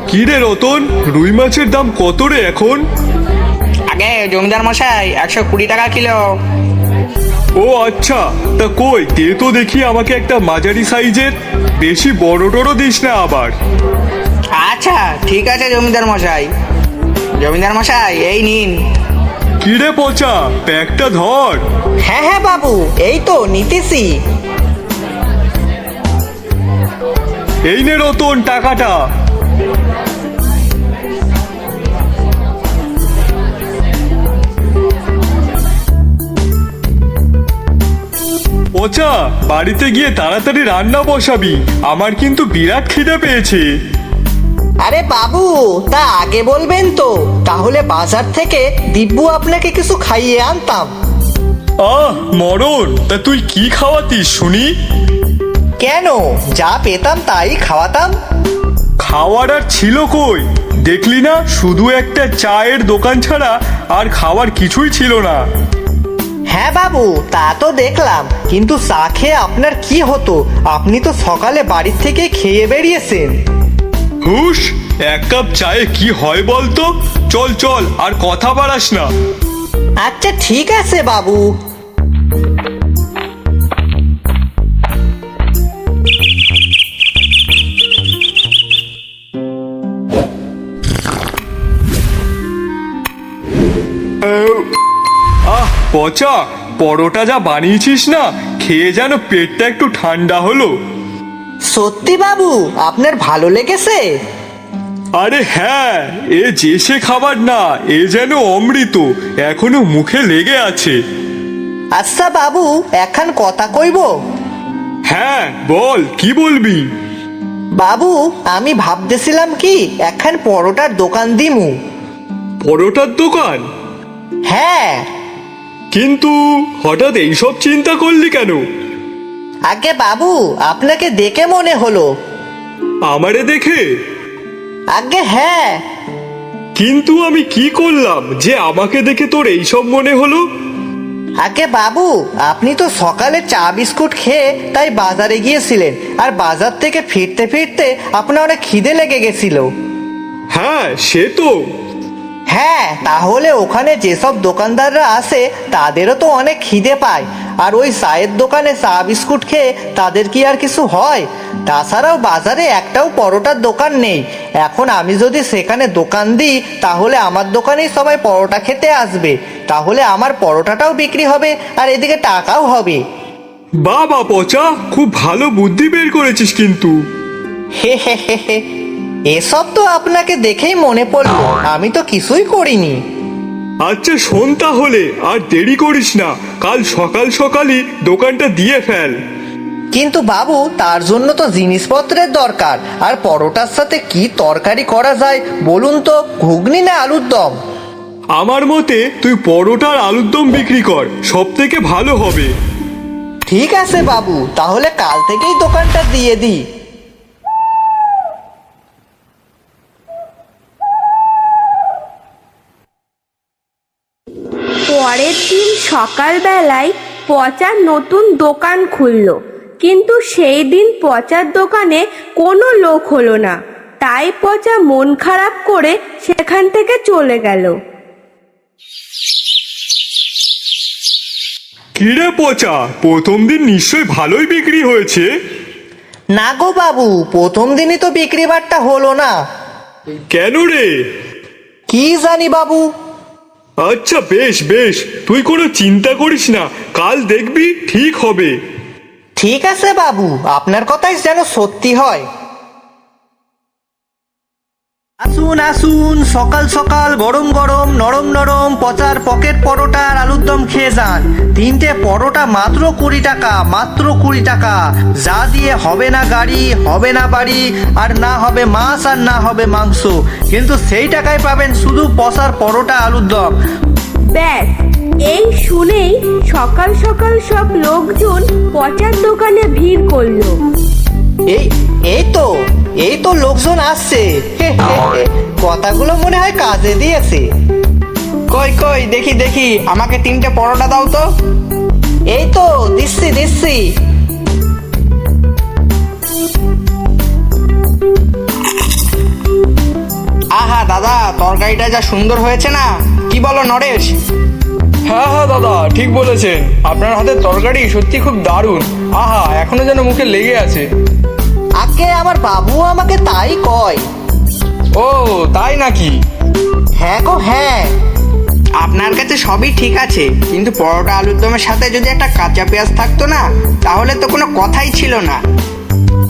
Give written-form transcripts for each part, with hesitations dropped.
কি রে রতন, রুই মাছের দাম কত রে এখন? আগে জমিদার মশাই 120 টাকা কিলো। ও আচ্ছা, তা কই দে তো দেখি আমাকে একটা মাঝারি সাইজের, বেশি বড় টড়ো দিস না আবার। আচ্ছা ঠিক আছে জমিদার মশাই। জমিদার মশাই এই নিন। কি রে পচা, প্যাকটা ধর। হ্যাঁ হ্যাঁ বাবু, এই তো নিতেছি। এই নে রতন টাকাটা। পচা, বাড়িতে গিয়ে তাড়াতাড়ি রান্না বসাবি, আমার কিন্তু বিরাট খিদে পেয়েছে। আরে বাবু, তা আগে বলবেন তো, তাহলে বাজার থেকে দিব্যু আপনাকে কিছু খাইয়ে আনতাম। আহ মরণ, তা তুই কি খাওয়াতিস শুনি? কেন, যা পেতাম তাই খাওয়াতাম। খাওয়ার আর ছিল কই? দেখলি না, শুধু একটা চায়ের দোকান ছাড়া আর খাওয়ার কিছুই ছিল না। হ্যাঁ বাবু, তা তো দেখলাম, কিন্তু চা খেয়ে আপনার কি হতো? আপনি তো সকালে বাড়ির থেকে খেয়ে বেরিয়েছেন। হুস, এক কাপ চায়ে কি হয় বলতো? চল চল, আর কথা বাড়াস না। আচ্ছা ঠিক আছে বাবু। আহ পচা, পরোটা যা বানিয়েছিস না, খেয়ে যেন পেটটা একটু ঠান্ডা হলো। সত্যি বাবু, আপনার ভালো লেগেছে? আরে হ্যাঁ, এ যে সে খাবার না, এ যেন অমৃত, এখনো মুখে লেগে আছে। আচ্ছা বাবু, এখন কথা কইব। হ্যাঁ বল, কি বলবি? বাবু, আমি ভাবতেছিলাম কি এখন পরোটার দোকান দিমু। পরোটার দোকান? হ্যাঁ। কিন্তু হঠাৎ এইসব চিন্তা করলি কেন? আগে বাবু, আপনাকে দেখে মনে হলো। আমারে দেখে? আগে হ্যাঁ। কিন্তু আমি কি করলাম যে আমাকে দেখে তোর এইসব মনে হলো? আগে বাবু, আপনি তো সকালে চা বিস্কুট খেয়ে তাই বাজারে গিয়েছিলেন, আর বাজার থেকে ফিরতে ফিরতে আপনার অনেক খিদে লেগে গেছিল। হ্যাঁ সে তো। হ্যাঁ, তাহলে ওখানে যেসব দোকানদাররা আসে তাদেরও তো অনেক খিদে পায়, আর ওই চায়ের দোকানে চা বিস্কুট খেয়ে তাদের কি আর কিছু হয়? তাছাড়াও বাজারে একটাও পরোটার দোকান নেই। এখন আমি যদি সেখানে দোকান দিই, তাহলে আমার দোকানেই সবাই পরোটা খেতে আসবে, তাহলে আমার পরোটাটাও বিক্রি হবে আর এদিকে টাকাও হবে। বাবা পচা, খুব ভালো বুদ্ধি বের করেছিস কিন্তু। হে হে হে হে, এসব তো আপনাকে দেখেই মনে পড়লো, আমি তো কিছুই করিনি। আচ্ছা শোন তাহলে, আর দেরি করিস না, কাল সকাল সকালই দোকানটা দিয়ে ফেল। কিন্তু বাবু, তার জন্য তো জিনিসপত্রের দরকার, আর পরোটার সাথে কি তরকারি করা যায় বলুন তো? ঘুগনি না আলুর দম? আমার মতে তুই পরোটার আলুর দম বিক্রি কর, সব থেকে ভালো হবে। ঠিক আছে বাবু, তাহলে কাল থেকেই দোকানটা দিয়ে দিই। পরের দিন সকালবেলায় পচার নতুন দোকান খুলল, কিন্তু সেই দিন পচার দোকানে কোনো লোক হলো না। তাই পচা মন খারাপ করে সেখান থেকে চলে গেল। কিরে পচা, প্রথম দিন নিশ্চয়ই ভালোই বিক্রি হয়েছে? না গো বাবু, প্রথম দিনই তো বিক্রি বাট্টা হলো না। কেন রে? কি জানি বাবু। আচ্ছা বেশ বেশ, তুই কোনো চিন্তা করিস না, কাল দেখবি ঠিক হবে। ঠিক আছে বাবু, আপনার কথাই যেন সত্যি হয়। আসুন আসুন, সকাল সকাল গরম গরম নরম নরম পচার পকেট পরোটা আর আলুর দম খেয়ে যান। 3টে পরোটা মাত্র 20 টাকা, মাত্র 20 টাকা, যা দিয়ে হবে না গাড়ি, হবে না বাড়ি, আর না হবে মাছ আর না হবে মাংস, কিন্তু সেই টাকায় পাবেন শুধু পচার পরোটা আলুর দম। ব্যাস, এই শুনেই সকাল সকাল সব লোকজন পচার দোকানে ভিড় করলো। এই এই তো লোকজন আসছে। কথাগুলো মনে হয় কাজে দিয়েছে। কই কই দেখি দেখি, আমাকে 3টে পরোটা দাও তো। এই তো দিচ্ছি দিচ্ছি। আহা দাদা, তরকারিটা যা সুন্দর হয়েছে না, কি বলো নরেশ? হ্যাঁ হ্যাঁ দাদা, ঠিক বলেছেন। আপনার হাতের তরকারি সত্যি খুব দারুণ। আহা, এখনো যেন মুখে লেগে আছে। আগে আমার বাবু আমাকে তাই কয়। ও তাই নাকি? হ্যাঁ গো হ্যাঁ। আপনার কাছে সবই ঠিক আছে, কিন্তু পরোটা আলুর দমের সাথে যদি একটা কাঁচা পেঁয়াজ থাকতো না, তাহলে তো কোনো কথাই ছিল না।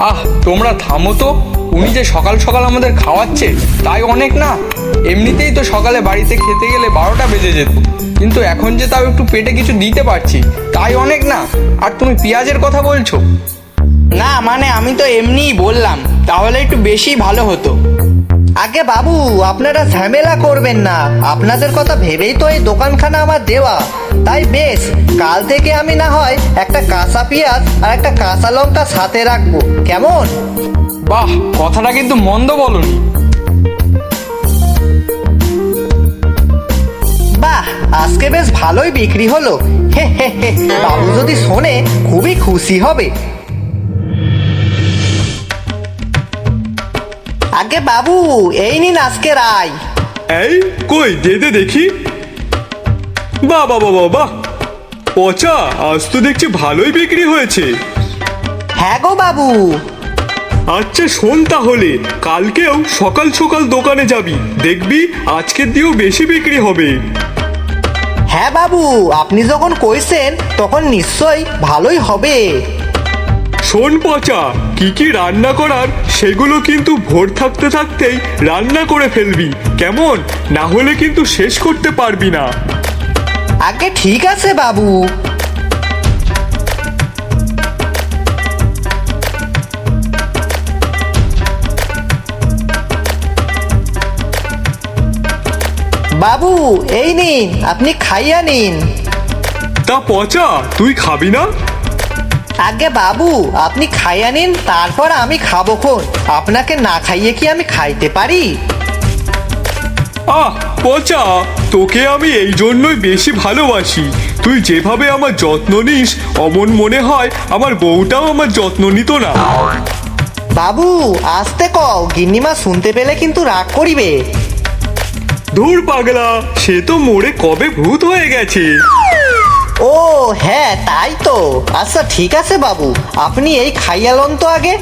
আহ, তোমরা থামো তো। উনি যে সকাল সকাল আমাদের খাওয়াচ্ছে তাই অনেক না? এমনিতেই তো সকালে বাড়িতে খেতে গেলে 12টা বেজে যেত, কিন্তু এখন যে তাও একটু পেটে কিছু দিতে পারছি তাই অনেক না? আর তুমি পেঁয়াজের কথা বলছো? না মানে আমি তো এমনিই বললাম, তাহলে একটু বেশি ভালো হতো। আগে বাবু, আপনারা ঝামেলা করবেন না, আপনাদের কথা ভেবেই তো এই দোকানখানা আমার দেওয়া। তাই বেশ, কাল থেকে আমি না হয় একটা কাঁচা পেঁয়াজ আর একটা কাঁচা লঙ্কা সাথে রাখবো, কেমন? বাহ, কথাটা কিন্তু মন্দ বলনি। বাহ, আজকে বেশ ভালোই বিক্রি হলো। হে হে হে, বাবু যদি শোনে খুবই খুশি হবে। আগে বাবু, এই নিন আজকের আয়। এই কই দে দে দেখি। বাহ বাহ বাহ বাহ বাহ, পচা, আজ তো দেখছি ভালোই বিক্রি হয়েছে। হ্যাঁ গো বাবু। আচ্ছা শোন, তাহলে কালকেও সকাল সকাল দোকানে যাবি, দেখবি আজকের দিয়েও বেশি বিক্রি হবে। হ্যাঁ বাবু, আপনি যখন কইছেন তখন নিশ্চয়ই ভালোই হবে। শোন পচা, কি কি রান্না করার সেগুলো কিন্তু ভোর থাকতে থাকতেই রান্না করে ফেলবি, কেমন? না হলে কিন্তু শেষ করতে পারবি না। আগে ঠিক আছে বাবু। বাবু এই নিন, আপনি খাইয়া নিন। তা পচা, তুই খাবি না? আগে বাবু, আপনি খাইয়া নিন, তারপর আমি খাবো খন। আপনাকে না খাইয়ে কি আমি খাইতে পারি? আহ পচা, তোকে আমি এই জন্যই বেশি ভালোবাসি। তুই যেভাবে আমার যত্ন নিস, অমন মনে হয় আমার বউটাও আমার যত্ন নিত না। বাবু আসতে কও, গিন্নিমা শুনতে পেলে কিন্তু রাগ করিবে। ধুর পাগলা, সে তো মরে কবে ভূত হয়ে গেছে। ও হ্যাঁ, তাই তো। আচ্ছা ঠিক আছে বাবু, আপনি এই খাইয়া লন তো আগে।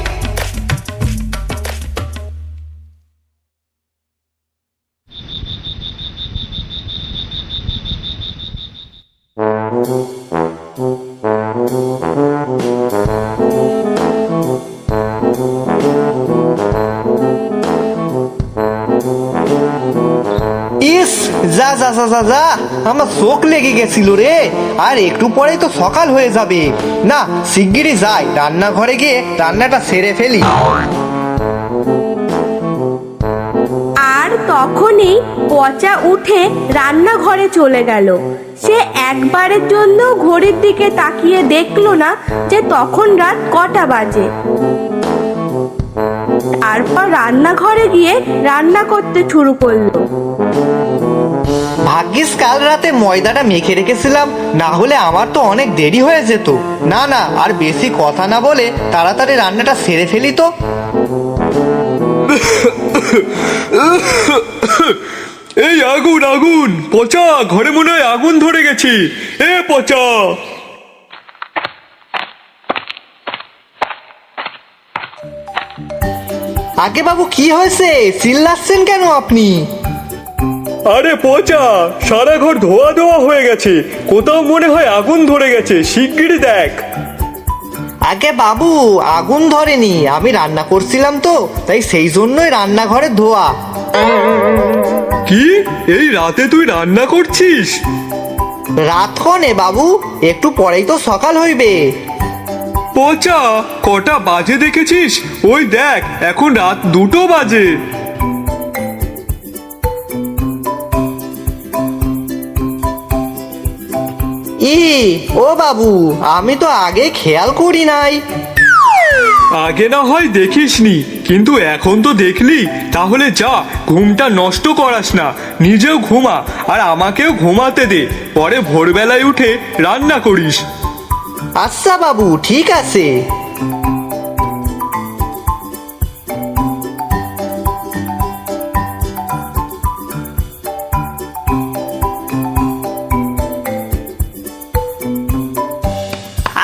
ইস, যা যা যা যা যা, আমার চোখ লেগে গেছিল রে। আর একটু পরেই তো সকাল হয়ে যাবে। না, শিগগিরই যাই, রান্নাঘরে গিয়ে রান্নাটা সেরে ফেলি। আর তখনই পচা উঠে রান্নাঘরে চলে গেল। সে একবারের জন্য ঘড়ির দিকে তাকিয়ে দেখলো না যে তখন রাত কটা বাজে। তারপর রান্নাঘরে গিয়ে রান্না করতে শুরু করলো। ভাগ্যিস কাল রাতে ময়দাটা মেখে রেখেছিলাম, না হলে আমার তো অনেক দেরি হয়ে যেত। না না, আর বেশি কথা না বলে তাড়াতাড়ি রান্নাটা সেরে ফেলি তো। এই আগুন আগুন, পচা, ঘরে মনে হয় আগুন ধরে গেছে। এ পচা! আগে বাবু, কি হয়েছে? চিল্লাচ্ছেন কেন আপনি? আরে পচা, সারা ঘর ধোয়া ধোয়া হয়ে গেছে, কোথাও মনে হয় আগুন ধরে গেছে, শিগগিরই দেখ। আগে বাবু, আগুন ধরেনি, আমি রান্না করছিলাম তো, তাই সেই জন্যই রান্নাঘরে ধোয়া। কি, এই রাতে তুই রান্না করছিস? রাত কনে বাবু, একটু পরেই তো সকাল হইবে। পচা, কটা বাজে দেখেছিস? ওই দেখ, এখন রাত 2টো বাজে। ও বাবু, আমি তো আগে খেয়াল করি নাই। আগে না হয় দেখিসনি, কিন্তু এখন তো দেখলি। তাহলে যা, ঘুমটা নষ্ট করাস না, নিজেও ঘুমা আর আমাকেও ঘুমাতে দে, পরে ভোরবেলায় উঠে রান্না করিস। আচ্ছা বাবু, ঠিক আছে।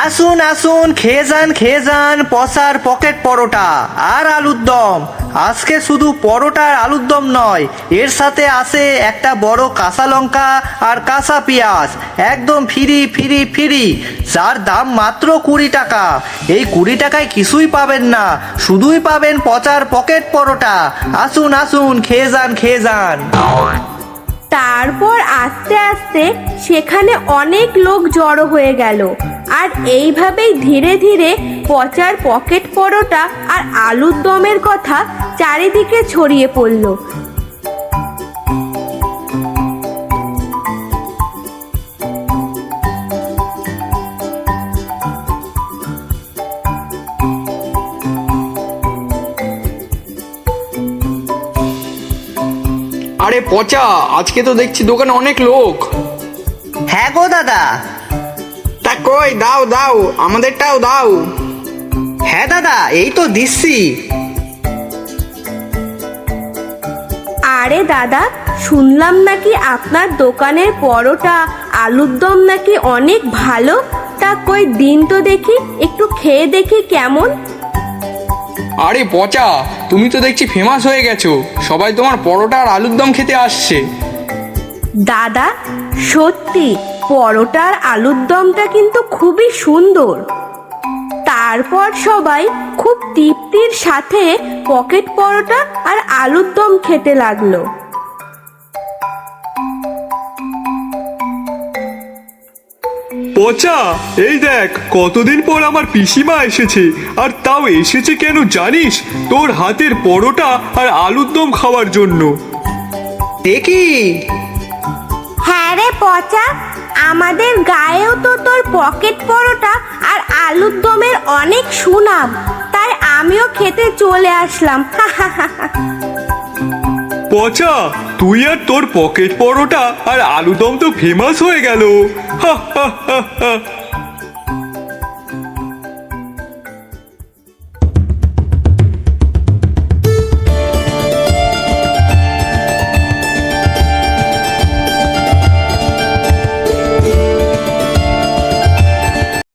আসুন আসুন, খেয়ে যান পচার পকেট পরোটা আর আলুর দম। আজকে শুধু পরোটা আর আলুর দম নয়, এর সাথে আছে একটা বড় কাঁচা লঙ্কা আর কাঁচা পেঁয়াজ, একদম ফ্রি, যার দাম মাত্র 20 টাকা। এই 20 টাকায় কিছুই পাবেন না, শুধুই পাবেন পচার পকেট পরোটা। আসুন আসুন, খেয়ে যান। তারপর আস্তে আস্তে সেখানে অনেক লোক জড়ো হয়ে গেল, আর এইভাবেই ধীরে ধীরে পচার পকেট পরোটা আর আলুর দমের কথা চারিদিকে ছড়িয়ে পড়ল। আরে পচা, আজকে তো দেখছি দোকানে অনেক লোক। হ্যাঁ গো দাদা। তা কই, দাও দাও, আমাদেরটাও দাও। হ্যাঁ দাদা, এই তো দিচ্ছি। আরে দাদা, শুনলাম নাকি আপনার দোকানের পরোটা আলুর দম নাকি অনেক ভালো। তা কই দিন তো দেখি, একটু খেয়ে দেখি কেমন। আরে পচা, তুমি তো দেখছি ফেমাস হয়ে গেছো, সবাই তোমার পরোটা আর আলুর দম খেতে আসছে। দাদা সত্যি পরোটা আর আলুর দমটা কিন্তু খুবই সুন্দর। তারপর সবাই খুব তৃপ্তির সাথে পকেট পরোটা আর আলুর দম খেতে লাগলো। পচা, এই দেখ কতদিন পর আমার পিসিমা এসেছে, আর তাও এসেছে কেন জানিস? তোর হাতের পরোটা আর আলুর দম খাওয়ার জন্য। দেখি। হ্যাঁ রে পচা, আমাদের গায়েও তো তোর পকেট পরোটা আর আলুর দমের অনেক সুনাম, তাই আমিও খেতে চলে আসলাম। পচা, তুই আর তোর পকেট পরোটা আর আলু দম তো ফেমাস হয়ে গেল।